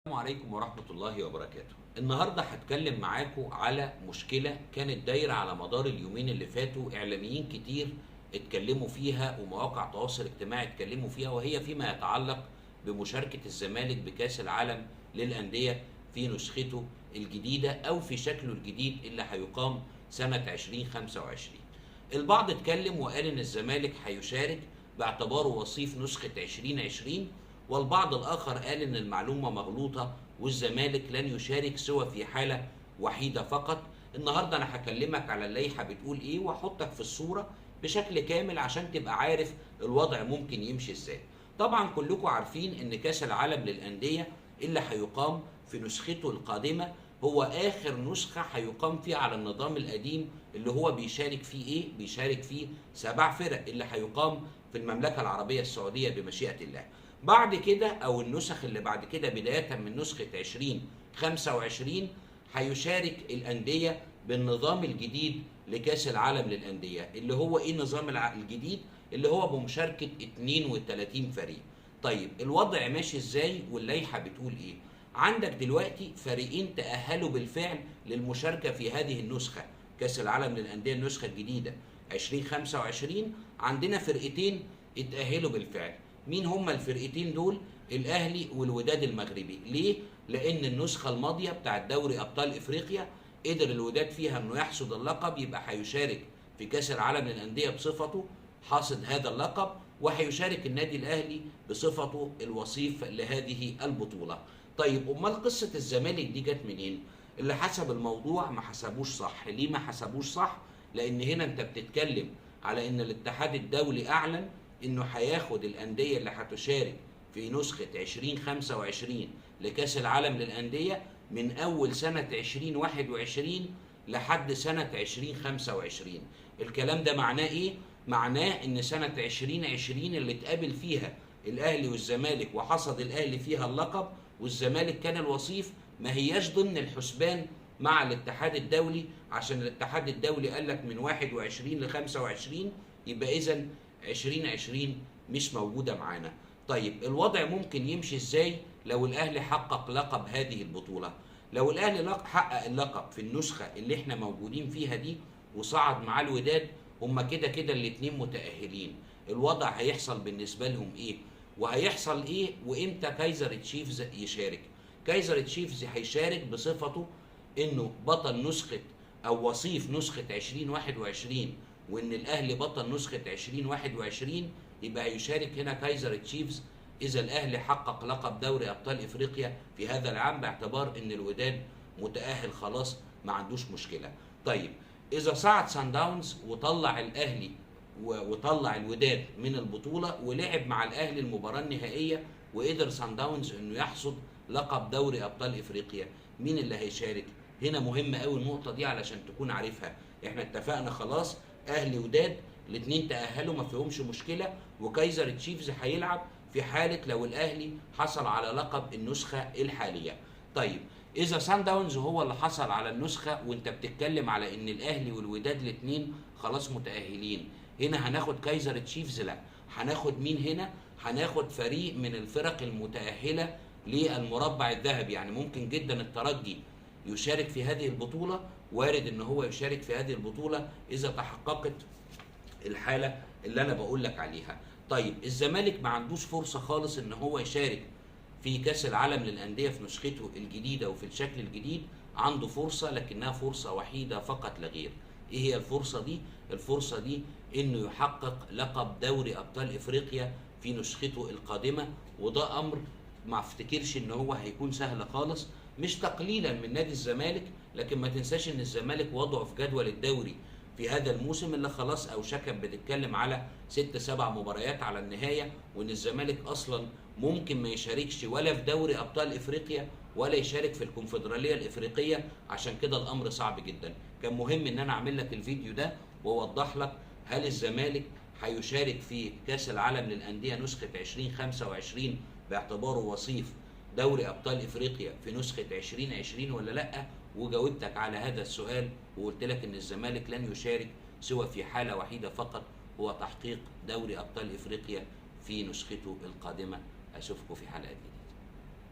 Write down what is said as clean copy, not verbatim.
السلام عليكم ورحمة الله وبركاته. النهاردة هتكلم معاكم على مشكلة كانت دايرة على مدار اليومين اللي فاتوا، إعلاميين كتير اتكلموا فيها ومواقع تواصل اجتماعي اتكلموا فيها، وهي فيما يتعلق بمشاركة الزمالك بكأس العالم للأندية في نسخته الجديدة أو في شكله الجديد اللي هيقام سنة 2025. البعض اتكلم وقال إن الزمالك هيشارك باعتباره وصيف نسخة 2020، والبعض الآخر قال إن المعلومة مغلوطة والزمالك لن يشارك سوى في حالة وحيدة فقط. النهاردة أنا هكلمك على اللائحة بتقول إيه وأحطك في الصورة بشكل كامل عشان تبقى عارف الوضع ممكن يمشي إزاي. طبعا كلكم عارفين إن كأس العالم للأندية اللي هيقام في نسخته القادمة هو آخر نسخة هيقام فيها على النظام القديم، اللي هو بيشارك فيه إيه؟ بيشارك فيه 7 فرق اللي هيقام في المملكة العربية السعودية بمشيئة الله. بعد كده او النسخ اللي بعد كده بدايه من نسخه 2025 هيشارك الانديه بالنظام الجديد لكاس العالم للانديه، اللي هو ايه النظام الجديد؟ اللي هو بمشاركه 32 فريق. طيب الوضع ماشي ازاي واللائحه بتقول ايه؟ عندك دلوقتي فريقين تاهلوا بالفعل للمشاركه في هذه النسخه، كاس العالم للانديه النسخه الجديده 2025. عندنا فرقتين اتاهلوا بالفعل. مين هما الفرقتين دول؟ الاهلي والوداد المغربي. ليه؟ لان النسخه الماضيه بتاعت دوري ابطال افريقيا قدر الوداد فيها انه يحصد اللقب، يبقى هيشارك في كاس العالم للانديه بصفته حاصد هذا اللقب، وهيشارك النادي الاهلي بصفته الوصيف لهذه البطوله. طيب امال قصه الزمالك دي جت منين؟ اللي حسب الموضوع ما حسبوش صح. ليه ما حسبوش صح؟ لان هنا انت بتتكلم على ان الاتحاد الدولي اعلن انه هياخد الانديه اللي هتشارك في نسخه 2025 لكاس العالم للانديه من اول سنه 2021 لحد سنه 2025. الكلام ده معناه ايه؟ معناه ان سنه 2020 اللي اتقابل فيها الاهلي والزمالك وحصد الاهلي فيها اللقب والزمالك كان الوصيف، ما هياش ضمن الحسبان مع الاتحاد الدولي، عشان الاتحاد الدولي قال لك من 21 ل 25، يبقى اذا 2020 مش موجودة معانا. طيب الوضع ممكن يمشي ازاي لو الاهلي حقق لقب هذه البطولة؟ لو الاهلي حقق اللقب في النسخة اللي احنا موجودين فيها دي وصعد مع الوداد، هما كده كده الاتنين متأهلين. الوضع هيحصل بالنسبة لهم ايه؟ وهيحصل ايه وامتى كايزر تشيفز يشارك؟ كايزر تشيفز هيشارك بصفته انه بطل نسخة او وصيف نسخة 2021، وان الاهلي بطل نسخه 2021، يبقى هيشارك هنا كايزر تشيفز اذا الاهلي حقق لقب دوري ابطال افريقيا في هذا العام، باعتبار ان الوداد متاهل خلاص ما عندوش مشكله. طيب اذا صعد سان داونز وطلع الاهلي وطلع الوداد من البطوله ولعب مع الاهلي المباراه النهائيه وقدر سان داونز انه يحصد لقب دوري ابطال افريقيا، مين اللي هيشارك؟ هنا مهمه قوي النقطه دي علشان تكون عارفها. احنا اتفقنا خلاص اهلي وداد الاثنين تاهلوا ما فيهمش مشكله، وكايزر تشيفز هيلعب في حاله لو الاهلي حصل على لقب النسخه الحاليه. طيب اذا سان داونز هو اللي حصل على النسخه وانت بتتكلم على ان الاهلي والوداد الاثنين خلاص متاهلين، هنا هناخد كايزر تشيفز؟ لا، هناخد مين هنا؟ هناخد فريق من الفرق المتاهله للمربع الذهبي. يعني ممكن جدا الترجي يشارك في هذه البطوله، وارد ان هو يشارك في هذه البطوله اذا تحققت الحاله اللي انا بقول لك عليها. طيب الزمالك ما عندوش فرصه خالص ان هو يشارك في كاس العالم للانديه في نسخته الجديده وفي الشكل الجديد. عنده فرصه لكنها فرصه وحيده فقط لا غير. ايه هي الفرصه دي؟ الفرصه دي انه يحقق لقب دوري ابطال افريقيا في نسخته القادمه، وده امر ما افتكرش ان هو هيكون سهل خالص، مش تقليلا من نادي الزمالك، لكن ما تنساش ان الزمالك وضعه في جدول الدوري في هذا الموسم اللي خلاص اوشك بتتكلم على 6-7 مباريات على النهايه، وان الزمالك اصلا ممكن ما يشاركش ولا في دوري ابطال افريقيا ولا يشارك في الكونفدراليه الافريقيه. عشان كده الامر صعب جدا. كان مهم ان انا اعمل لك الفيديو ده واوضح لك هل الزمالك هيشارك في كاس العالم للانديه نسخه 2025 باعتباره وصيف دوري ابطال افريقيا في نسخه 2020 ولا لا، وجاوبتك على هذا السؤال وقلت لك ان الزمالك لن يشارك سوى في حاله وحيده فقط، هو تحقيق دوري ابطال افريقيا في نسخته القادمه. اشوفكم في حلقه جديده.